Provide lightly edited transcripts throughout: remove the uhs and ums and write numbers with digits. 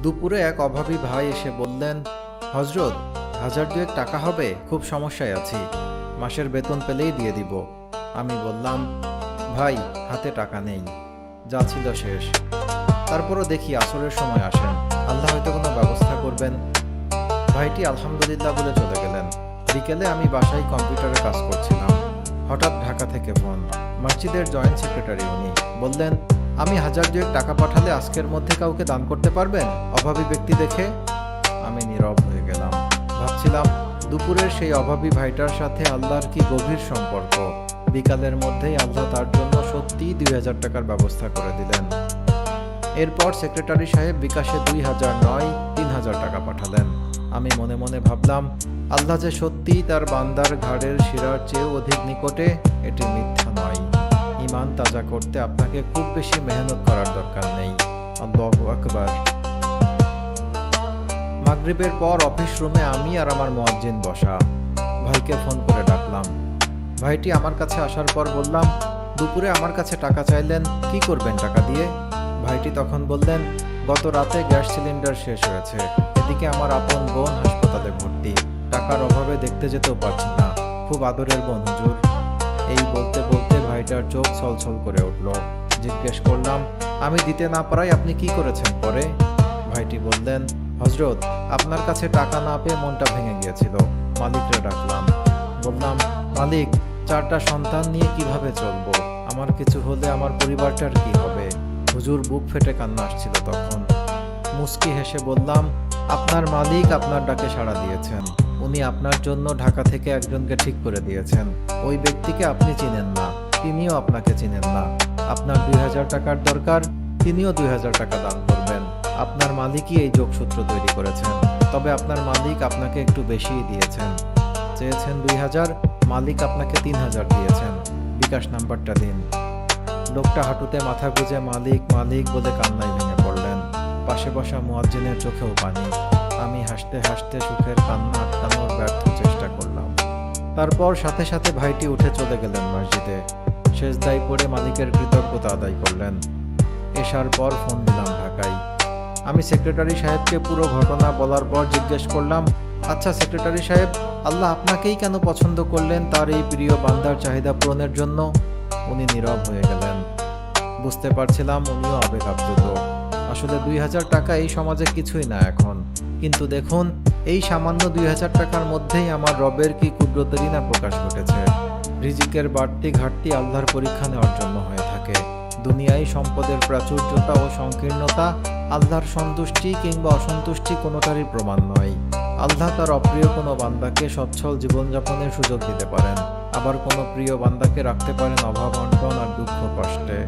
দুপুরে এক অভাবী ভাই এসে বললেন, হজরত, 1000 টাকা হবে, খুব সমস্যায় আছি, মাসের বেতন পেলেই দিয়ে দিব। আমি বললাম, ভাই, হাতে টাকা নেই, যা ছিল শেষ। তারপরও দেখি আসরের সময় আসেন, আল্লাহ হয়তো কোনো ব্যবস্থা করবেন। ভাইটি আলহামদুলিল্লাহ বলে চলে গেলেন। বিকেলে আমি বাসায় কম্পিউটারে কাজ করছিলাম। হঠাৎ ঢাকা থেকে ফোন। মসজিদের জয়েন্ট সেক্রেটারি উনি বললেন, আমি 1000 টাকা পাঠালে আজকের মধ্যে কাউকে দান করতে পারবেন, অভাবী ব্যক্তি দেখে। আমি নীরব হয়ে গেলাম। ভাবছিলাম দুপুরের সেই অভাবী ভাইটার সাথে আল্লাহর কি গভীর সম্পর্ক। বিকালের মধ্যেই আল্লাহ তার জন্য সত্যিই 2000 টাকার ব্যবস্থা করে দিলেন। এরপর সেক্রেটারি সাহেব বিকাশে 2000 নয় 3000 টাকা পাঠালেন। আমি মনে মনে ভাবলাম, আল্লাহ যে সত্যিই তার বান্দার ঘাড়ের শিরার চেয়েও অধিক নিকটে, এটি মিথ্যা নয়। ঈমান তাজা করতে আপনাকে খুব বেশি মেহনত করার দরকার নেই। আল্লাহু আকবার। মাগরিবের পর অফিস রুমে আমি আর আমার মুয়াজ্জিন বসা। ভাইকে ফোন করে ডাকলাম। ভাইটি আমার কাছে আসার পর বললাম, দুপুরে আমার কাছে টাকা চাইলেন, কি করবেন টাকা দিয়ে? ভাইটি তখন বললেন, গত রাতে গ্যাস সিলিন্ডার শেষ হয়েছে, এদিকে আমার আপন বোন হাসপাতালে ভর্তি, টাকার অভাবে দেখতে যেতেও পারছি না, খুব আদরের বোন হুজুর। এই বলতে বলতে ভাইটার চোখ ছলছল করে উঠল। জিজ্ঞেস করলাম, আমি দিতে না পারায় আপনি কি করেছেন পরে? ভাইটি বললেন, হজরত, আপনার কাছে টাকা না পেয়ে মনটা ভেঙে গিয়েছিল, মালিকরে ডাকলাম। বললাম, মালিক, 4টা সন্তান নিয়ে কিভাবে চলবো? আমার কিছু হলে আমার পরিবারটার কি হবে? হুজুর বুক ফেটে কান্না আসছিল তখন। মুস্কি হেসে বললাম, আপনার মালিক আপনার ডাকে সাড়া দিয়েছেন, উনি আপনার জন্য ঢাকা থেকে একজনকে ঠিক করে দিয়েছেন। ওই ব্যক্তিকে আপনি চিনেন না, তিনিও আপনাকে চিনেন না। আপনার 2000 টাকার দরকার, তিনিও 2000 টাকা দান করবেন। আপনার মালিকই এই যোগসূত্র তৈরি করেছেন, তবে আপনার মালিক আপনাকে একটু বেশিই দিয়েছেন। চেয়েছেন 2000, মালিক আপনাকে 3000 দিয়েছেন। বিকাশ নাম্বারটা দিন। লোকটা হাঁটুতে মাথা গুঁজে মালিক মালিক বলে কান্নায় ভেঙে পড়লেন। পাশে বসা মুয়াজ্জিনের চোখেও পানি। আমি হাসতে হাসতে সুখের কান্না আটকানোর ব্যর্থ চেষ্টা করলাম। তারপর সাথে সাথে ভাইটি উঠে চলে গেলেন মসজিদে। সেজদায় পড়ে মালিকের কৃতজ্ঞতা আদায় করলেন। এশার পর ফোন দিলাম ঢাকায়। আমি সেক্রেটারি সাহেবকে পুরো ঘটনা বলার পর জিজ্ঞেস করলাম, আচ্ছা সেক্রেটারি সাহেব, আল্লাহ আপনাকেই কেন পছন্দ করলেন তার এই প্রিয় বান্দার চাহিদা পূরণের জন্য? উনি নীরব হয়ে গেলেন। বুঝতে পারছিলাম উনিও আবেগ আপ্লুত। আসলে 2000 টাকা এই সমাজে কিছুই না এখন, কিন্তু দেখুন, এই সামান্য 2000 টাকার মধ্যেই আমার রবের কি কুদরতেরই না প্রকাশ ঘটেছে। রিজিকের বাড়তি ঘাটতি আল্লাহর পরীক্ষা নেওয়ার জন্য হয়ে থাকে। দুনিয়ায় সম্পদের প্রাচুর্যতা ও সংকীর্ণতা আল্লাহর সন্তুষ্টি কিংবা অসন্তুষ্টি কোনোটারই প্রমাণ নয়। আল্লাহ তার অপ্রিয় কোনো বান্দাকে সচ্ছল জীবনযাপনের সুযোগ দিতে পারেন, আবার কোনো প্রিয় বান্দাকে রাখতে পারেন অভাব অনটন আর দুঃখ কষ্টে।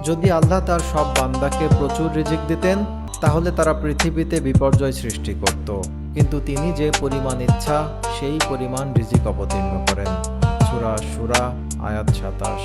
যদি আল্লাহ তার সব বান্দাকে প্রচুর রিজিক দিতেন, তাহলে তারা পৃথিবীতে বিপর্যয় সৃষ্টি করত, কিন্তু তিনি যে পরিমাণ ইচ্ছা সেই পরিমাণ রিজিক অবতীর্ণ করেন। সূরা আশ-শুরা আয়াত 27।